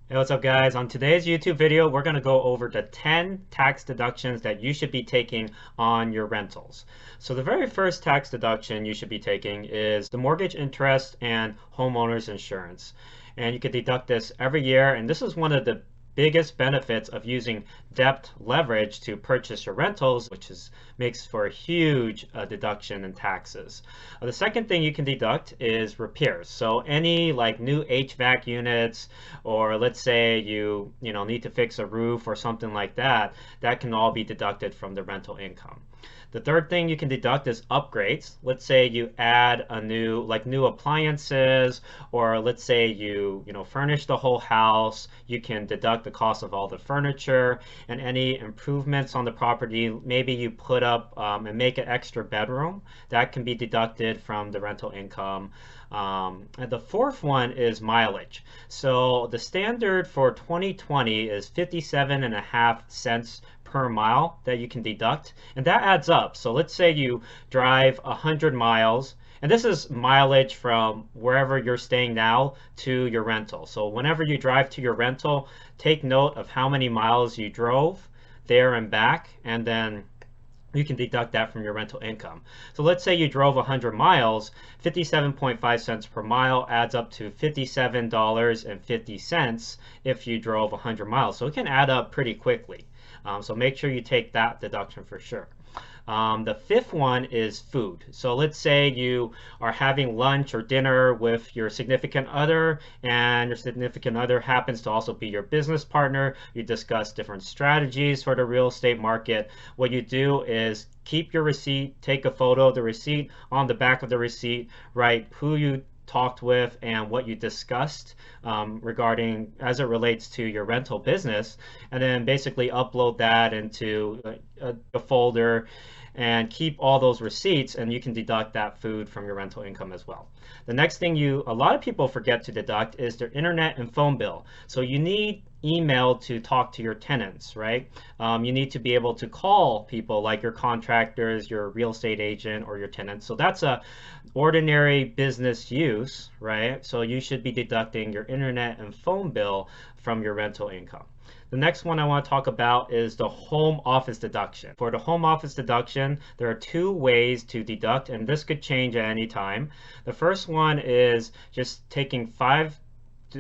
Hey, what's up guys? On today's YouTube video, we're going to go over the 10 tax deductions that you should be taking on your rentals. So the very first tax deduction you should be taking is the mortgage interest and homeowners insurance. And you can deduct this every year, and this is one of the biggest benefits of using debt leverage to purchase your rentals, which makes for a huge deduction in taxes. The second thing you can deduct is repairs. So any like new HVAC units, or let's say you need to fix a roof or something like that, that can all be deducted from the rental income. The third thing you can deduct is upgrades. Let's say you add a new appliances, or let's say you furnish the whole house. You can deduct the cost of all the furniture and any improvements on the property. Maybe you put up and make an extra bedroom. That can be deducted from the rental income. And the fourth one is mileage. So the standard for 2020 is 57.5 cents per mile that you can deduct, and that adds up. So let's say you drive 100 miles, and this is mileage from wherever you're staying now to your rental. So whenever you drive to your rental, take note of how many miles you drove there and back, and then you can deduct that from your rental income. So let's say you drove 100 miles, 57.5 cents per mile adds up to $57.50 if you drove 100 miles. So it can add up pretty quickly. So make sure you take that deduction for sure. The fifth one is food. So let's say you are having lunch or dinner with your significant other, and your significant other happens to also be your business partner. You discuss different strategies for the real estate market. What you do is keep your receipt, take a photo of the receipt. On the back of the receipt, write who you talked with and what you discussed regarding as it relates to your rental business, and then basically upload that into a folder and keep all those receipts, and you can deduct that food from your rental income as well. The next thing a lot of people forget to deduct is their internet and phone bill. So you need email to talk to your tenants, right? You need to be able to call people like your contractors, your real estate agent, or your tenants. So that's a ordinary business use, right? So you should be deducting your internet and phone bill from your rental income. The next one I want to talk about is the home office deduction. For the home office deduction, there are two ways to deduct, and this could change at any time. The first one is just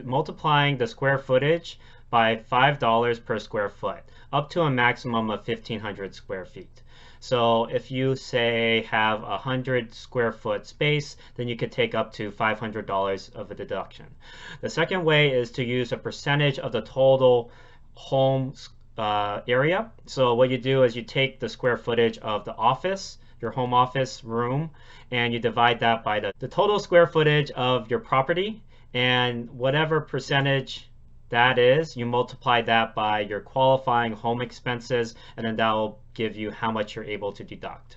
multiplying the square footage by $5 per square foot, up to a maximum of 1,500 square feet. So if you say have 100 square foot space, then you could take up to $500 of a deduction. The second way is to use a percentage of the total home area. So what you do is you take the square footage of the office, your home office room, and you divide that by the total square footage of your property, and whatever percentage that is, you multiply that by your qualifying home expenses, and then that will give you how much you're able to deduct.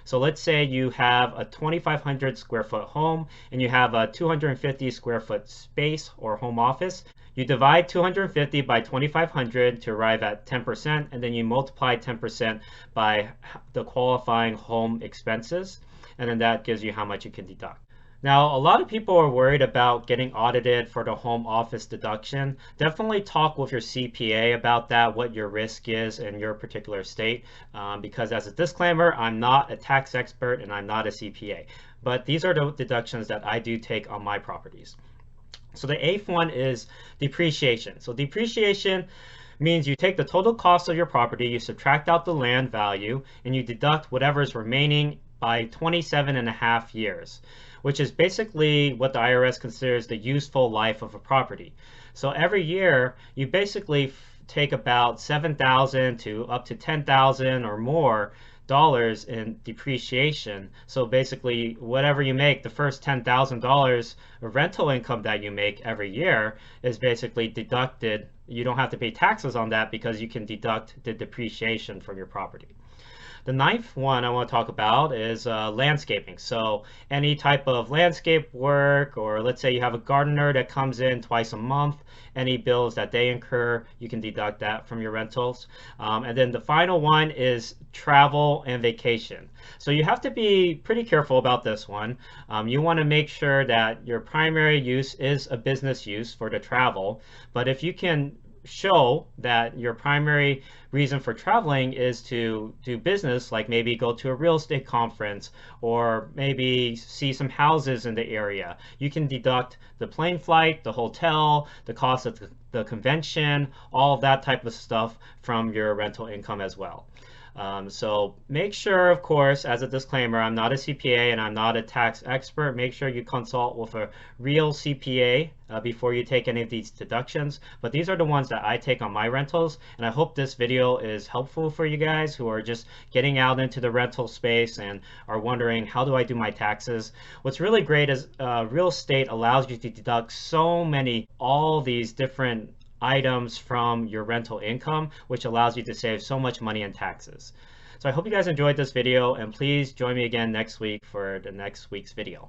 So let's say you have a 2,500 square foot home and you have a 250 square foot space or home office. You divide 250 by 2,500 to arrive at 10%, and then you multiply 10% by the qualifying home expenses, and then that gives you how much you can deduct. Now, a lot of people are worried about getting audited for the home office deduction. Definitely talk with your CPA about that, what your risk is in your particular state, because as a disclaimer, I'm not a tax expert and I'm not a CPA, but these are the deductions that I do take on my properties. So the eighth one is depreciation. So depreciation means you take the total cost of your property, you subtract out the land value, and you deduct whatever is remaining by 27.5 years, which is basically what the IRS considers the useful life of a property. So every year, you basically take about $7,000 to up to $10,000 or more dollars in depreciation. So basically, whatever you make, the first $10,000 of rental income that you make every year is basically deducted. You don't have to pay taxes on that because you can deduct the depreciation from your property. The ninth one I want to talk about is landscaping. So any type of landscape work, or let's say you have a gardener that comes in twice a month, any bills that they incur, you can deduct that from your rentals. And then the final one is travel and vacation. So you have to be pretty careful about this one. You want to make sure that your primary use is a business use for the travel, but if you can show that your primary reason for traveling is to do business, like maybe go to a real estate conference or maybe see some houses in the area, you can deduct the plane flight, the hotel, the cost of the convention, all of that type of stuff from your rental income as well. So make sure, of course, as a disclaimer, I'm not a CPA and I'm not a tax expert. Make sure you consult with a real CPA before you take any of these deductions. But these are the ones that I take on my rentals. And I hope this video is helpful for you guys who are just getting out into the rental space and are wondering, how do I do my taxes? What's really great is real estate allows you to deduct so many, all these different items from your rental income, which allows you to save so much money in taxes. So I hope you guys enjoyed this video, and please join me again next week for the next week's video.